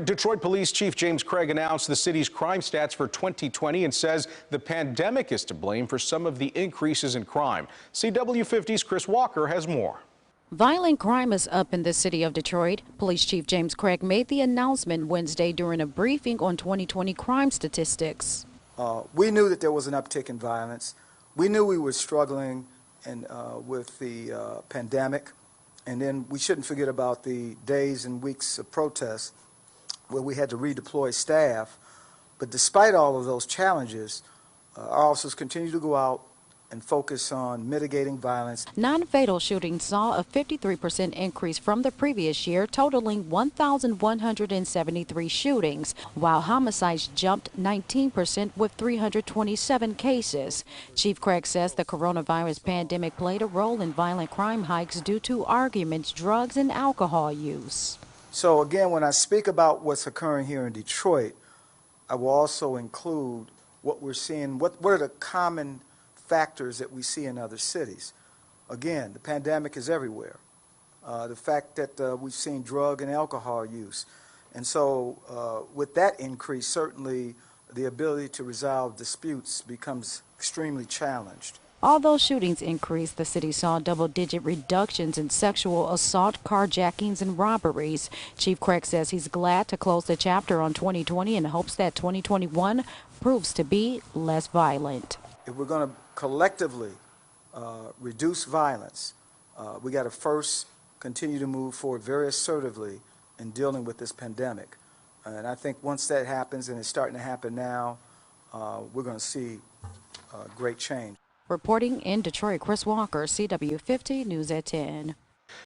Detroit Police Chief James Craig announced the city's crime stats for 2020 and says the pandemic is to blame for some of the increases in crime. CW50's Chris Walker has more. Violent crime is up in the city of Detroit. Police Chief James Craig made the announcement Wednesday during a briefing on 2020 crime statistics. We knew that there was an uptick in violence. We knew we were struggling with the pandemic. And then we shouldn't forget about the days and weeks of protests where we had to redeploy staff. But despite all of those challenges, our officers continue to go out and focus on mitigating violence. Non-fatal shootings saw a 53% increase from the previous year, totaling 1,173 shootings, while homicides jumped 19% with 327 cases. Chief Craig says the coronavirus pandemic played a role in violent crime hikes due to arguments, drugs, and alcohol use. So again, when I speak about what's occurring here in Detroit, I will also include what we're seeing, what are the common factors that we see in other cities. Again, the pandemic is everywhere. The fact that we've seen drug and alcohol use. And so with that increase, certainly the ability to resolve disputes becomes extremely challenged. Although shootings increased, the city saw double-digit reductions in sexual assault, carjackings, and robberies. Chief Craig says he's glad to close the chapter on 2020 and hopes that 2021 proves to be less violent. If we're going to collectively reduce violence, we got to first continue to move forward very assertively in dealing with this pandemic. And I think once that happens, and it's starting to happen now, we're going to see great change. Reporting in Detroit, Chris Walker, CW50 News at 10.